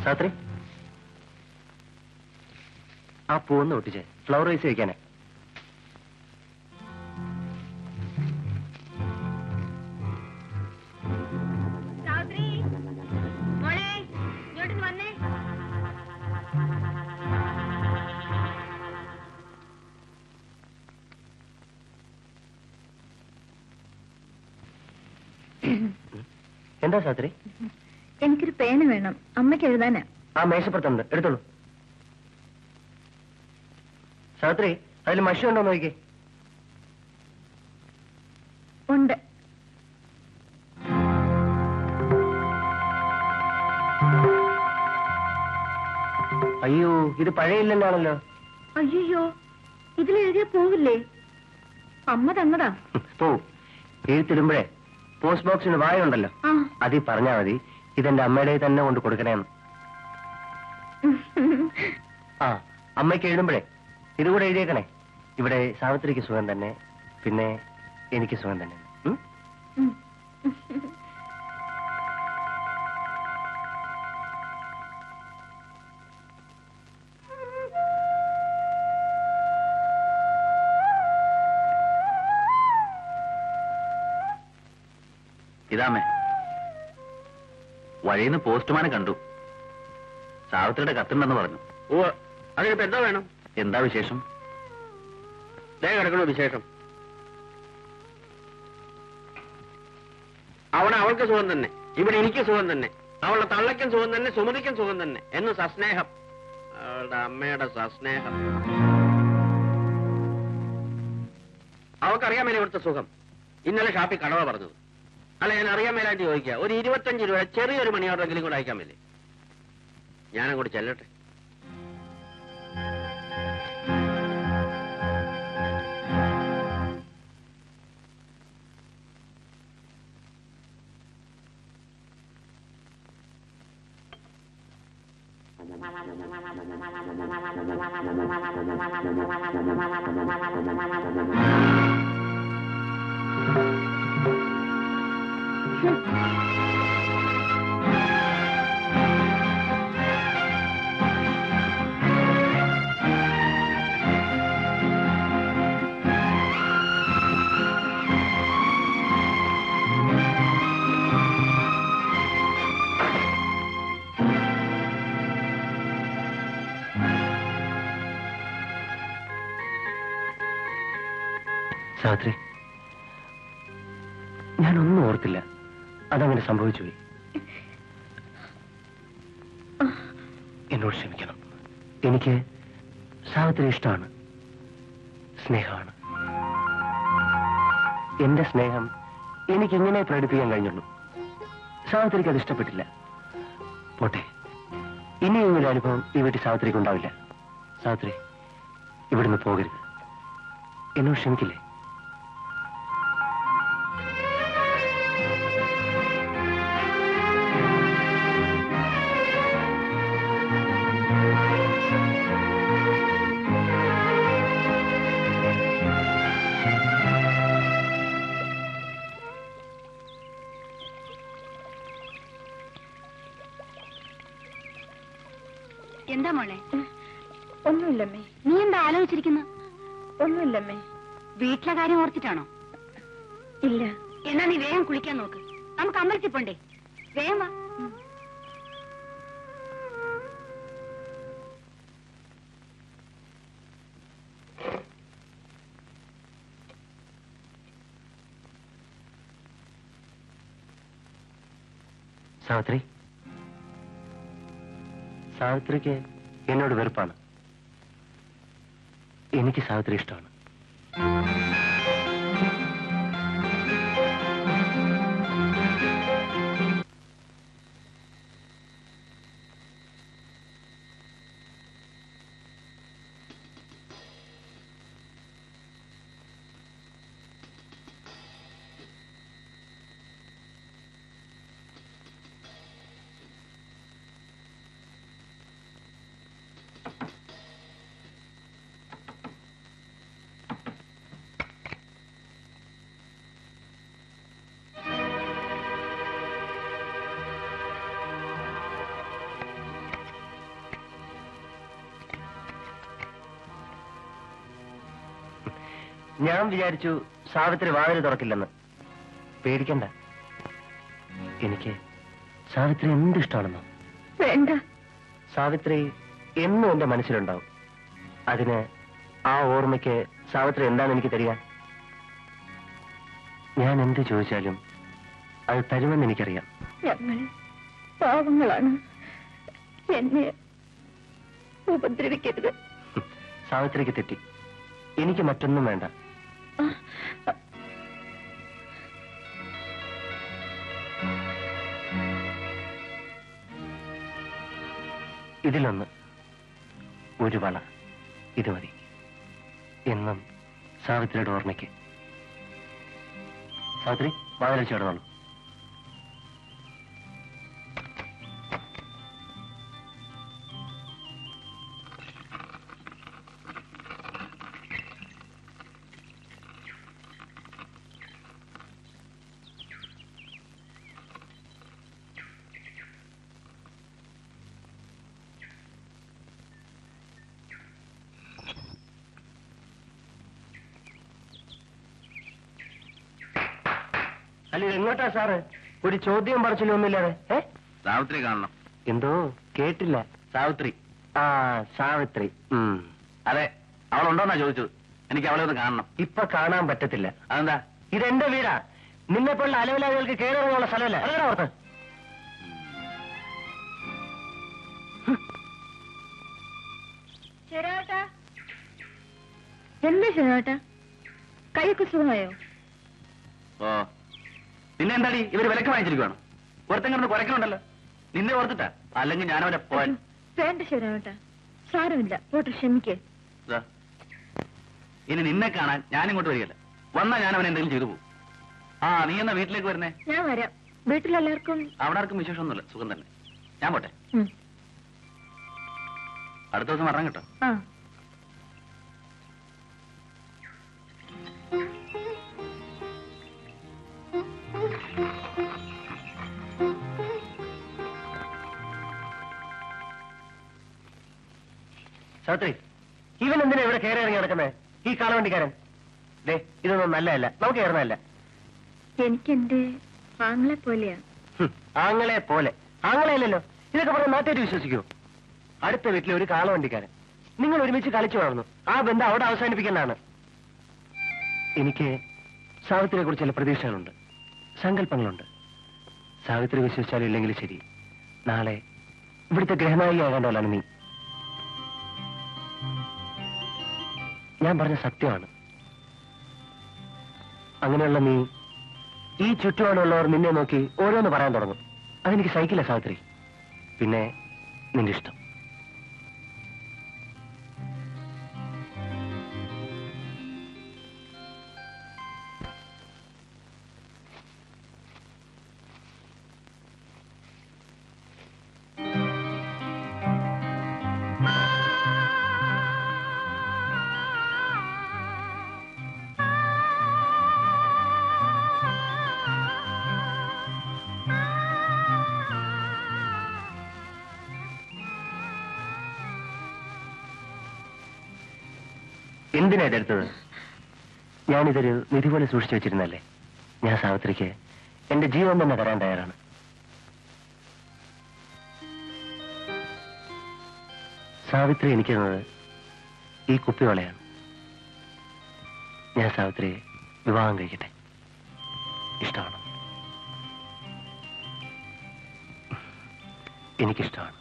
സാത്രി, ആ പൂവൊന്ന് ഒട്ടിച്ചേ, flower vase വയ്ക്കാനേ. എന്താ സാത്രി? എനിക്കൊരു പേന വേണം, അമ്മയ്ക്ക് എഴുതാനാ. ആ മേശപ്പുറത്തുണ്ട്, എടുത്തോളൂ. സാത്രി, അതിൽ മഷി ഉണ്ടോ നോക്കിക്കേ. ഉണ്ട്. അയ്യോ, ഇത് പഴയ ഇല്ലെന്നാണല്ലോ. അയ്യോ, ഇതിലെഴുതിയ പോവില്ലേ? അമ്മ തന്നതാ. പോ, എഴുത്തിടുമ്പോഴേ പോസ്റ്റ് ബോക്സിന് വായുണ്ടല്ലോ, അതിൽ പറഞ്ഞാ മതി ഇതെന്റെ അമ്മയുടെ തന്നെ കൊണ്ട് കൊടുക്കണേന്ന്. ആ, അമ്മയ്ക്ക് എഴുതുമ്പോഴേ ഇതുകൂടെ എഴുതിയേക്കണേ. ഇവിടെ സാവിത്രിക്ക് സുഖം തന്നെ, പിന്നെ എനിക്ക് സുഖം തന്നെ. ഇതാമേ, വഴിയിൽ നിന്ന് പോസ്റ്റ്മാനെ കണ്ടു. സാവിത്രിയുടെ കത്തുണ്ടെന്ന് പറഞ്ഞു. ഓ, അതിനിപ്പോ എന്താ വേണം? എന്താ വിശേഷം? കിടക്കണോ വിശേഷം? അവിടെ അവൾക്ക് സുഖം തന്നെ, ഇവിടെ എനിക്ക് സുഖം തന്നെ, അവളുടെ തള്ളയ്ക്കും സുഖം തന്നെ, സുമതിക്കും സുഖം തന്നെ എന്ന് സസ്നേഹം. അവളുടെ അമ്മയുടെ സസ്നേഹം. അവൾക്കറിയാൻ മേലെ ഇവിടുത്തെ സുഖം. ഇന്നലെ ഷാപ്പിൽ കടവ പറഞ്ഞത്. അല്ല, ഞാൻ അറിയാൻ മേലായിട്ട് ചോദിക്കുക, ഒരു 25 രൂപ ചെറിയൊരു മണി ഓർഡറെങ്കിലും കൂടെ അയക്കാൻ മേലേ? ഞാനങ്ങോട്ട് ചെല്ലട്ടെ. സാവിത്രി, ഞാനൊന്നും ഓർത്തില്ല, അതങ്ങനെ സംഭവിച്ചു പോയി. എന്നോട് ക്ഷമിക്കണം. എനിക്ക് സാവിത്രി ഇഷ്ടമാണ്, സ്നേഹമാണ്. എന്റെ സ്നേഹം എനിക്കിങ്ങനെ പ്രകടിപ്പിക്കാൻ കഴിഞ്ഞുള്ളൂ. സാവിത്രിക്ക് അത് ഇഷ്ടപ്പെട്ടില്ല. പോട്ടെ, ഇനി ഇങ്ങനെ അനുഭവം ഈ വീട്ടിൽ സാവിത്രിക്ക് ഉണ്ടാവില്ല. സാവിത്രി, ഇവിടുന്ന് പോകരുത്. എന്നോട് ക്ഷമിക്കില്ലേ? എന്താ മോളെ? ഒന്നുമില്ലമ്മേ. നീ എന്താ ആലോചിച്ചിരിക്കുന്നു? ഒന്നുമില്ലമ്മേ. വീട്ടിലെ കാര്യം ഓർത്തിട്ടാണോ? ഇല്ല. എന്നാ നീ വേഗം കുളിക്കാൻ നോക്ക്. നമുക്ക് അമ്പലത്തിൽ പോണ്ടേ? വേഗം വാ. സാവിത്രി, സാവിത്രിക്ക് എന്നോട് വെറുപ്പാണ്. എനിക്ക് സാവിത്രി ഇഷ്ടമാണ്. ഞാൻ വിചാരിച്ചു സാവിത്രി വാതിൽ തുറക്കില്ലെന്ന്. പേടിക്കണ്ട, എനിക്ക് സാവിത്രി എന്തിഷ്ടമാണെന്നോ. വേണ്ട. സാവിത്രി എന്നും എന്റെ മനസ്സിലുണ്ടാവും. അതിന് ആ ഓർമ്മയ്ക്ക് സാവിത്രി എന്താണ് എനിക്ക് തരിക? ഞാൻ എന്ത് ചോദിച്ചാലും അത് തരുമെന്ന് എനിക്കറിയാം. ഞങ്ങൾ പാവങ്ങളാണ്, എന്നെ ഉപദ്രവിക്കരുത്. സാവിത്രിക്ക് തെറ്റി. എനിക്ക് മറ്റൊന്നും വേണ്ട. ഇതിലൊന്ന്, ഒരു വള, ഇത് മതി. എന്നും സാവിത്രിയുടെ ഓർമ്മയ്ക്ക്. സാവിത്രി, വാതിൽ ചേർന്നോളൂ. അല്ല, എങ്ങോട്ടാ സാറ്? ഒരു ചോദ്യം പറച്ചിലും ഒന്നുമില്ലാതെ. സാവിത്രി കാണണം. എന്തോ കേട്ടില്ല. സാവിത്രി. ആ, സാവിത്രി. അതെ, അവളുണ്ടോന്നാ ചോദിച്ചത്. എനിക്ക് അവളെ ഒന്ന് കാണണം. ഇപ്പൊ കാണാൻ പറ്റത്തില്ല. അതെന്താ? ഇതെന്റെ വീടാ. നിന്നെപ്പോലുള്ള അലവിലാദികൾക്ക് കയറിയുള്ള സ്ഥലമല്ല. അതല്ല ഓർത്ത്. ശരിയാട്ടാ, എന്താ ശരിയാട്ടാ? കൈയൊക്കെ സുഖമായോ? ഓ, പിന്നെ എന്താടി ഇവര് വിലക്ക് വാങ്ങിച്ചിരിക്കുവാണ്? ഒരുത്തം കിടന്ന് കുരക്കണുണ്ടല്ലോ. നിന്നെ ഓർത്തിട്ടാ, അല്ലെങ്കിൽ ഞാൻ അവരെ പോവാൻ. വേണ്ട ശരിയാട്ടാ, സാരമില്ല, പോട്ടെ, ക്ഷമിക്കേ. ഇനി നിന്നെ കാണാൻ ഞാൻ ഇങ്ങോട്ട് വരികയല്ല. വന്നാ ഞാൻ അവൻ എന്തെങ്കിലും ചെയ്തു പോകും. ആ, നീ എന്നാ വീട്ടിലേക്ക് വരുന്നേ? ഞാൻ വരാം. വീട്ടിലെല്ലാവർക്കും? അവിടെ ആർക്കും വിശേഷമൊന്നുമില്ല, സുഖം തന്നെ. ഞാൻ പോട്ടെ. അടുത്ത ദിവസം വരണം കേട്ടോ. ആ. സാവിത്രി, ഇവൻ എന്തിനാ ഇവിടെ കയറി ഇറങ്ങി നടക്കുന്നത്? ഈ കാളവണ്ടിക്കാരൻ. ദേ, ഇതൊന്നും നല്ലതല്ല, നമുക്ക് കയറുന്നതല്ല. എനിക്ക് എന്റെ ആങ്ങളെ പോലെയാ. ആങ്ങളെ പോലെ? ആങ്ങളെ അല്ലല്ലോ. ഇതൊക്കെ പറഞ്ഞ നാട്ടുകാർ വിശ്വസിക്കൂ? അടുത്ത വീട്ടിലെ ഒരു കാളവണ്ടിക്കാരൻ. നിങ്ങൾ ഒരുമിച്ച് കളിച്ചു വളർന്നു. ആ ബന്ധം അവിടെ അവസാനിപ്പിക്കേണ്ടതാണ്. എനിക്ക് സാവിത്രിയെ കുറിച്ച് ചില പ്രതീക്ഷകളുണ്ട്, സങ്കല്പങ്ങളുണ്ട്. സാവിത്രി വിശ്വസിച്ചാലും ഇല്ലെങ്കിലും ശരി, നാളെ ഇവിടുത്തെ ഗ്രഹനായികയാകേണ്ടവളാണ് നീ. ഞാൻ പറഞ്ഞ സത്യമാണ്. അങ്ങനെയുള്ള നീ ഈ ചുറ്റുപാടുള്ളവർ നിന്നെ നോക്കി ഓരോന്ന് പറയാൻ തുടങ്ങും. അതെനിക്ക് സഹിക്കില്ല സാവിത്രി. പിന്നെ നിന്റെ ഇഷ്ടം. എന്തിനാ ഇതെടുത്തത്? ഞാനിതൊരു നിധി പോലെ സൂക്ഷിച്ചു വെച്ചിരുന്നല്ലേ. ഞാൻ സാവിത്രിക്ക് എന്റെ ജീവൻ തന്നെ തരാൻ തയ്യാറാണ്. സാവിത്രി എനിക്ക് തന്നത് ഈ കുപ്പിവളയാണ്. ഞാൻ സാവിത്രിയെ വിവാഹം കഴിക്കട്ടെ. ഇഷ്ടമാണ്. എനിക്കിഷ്ടമാണ്.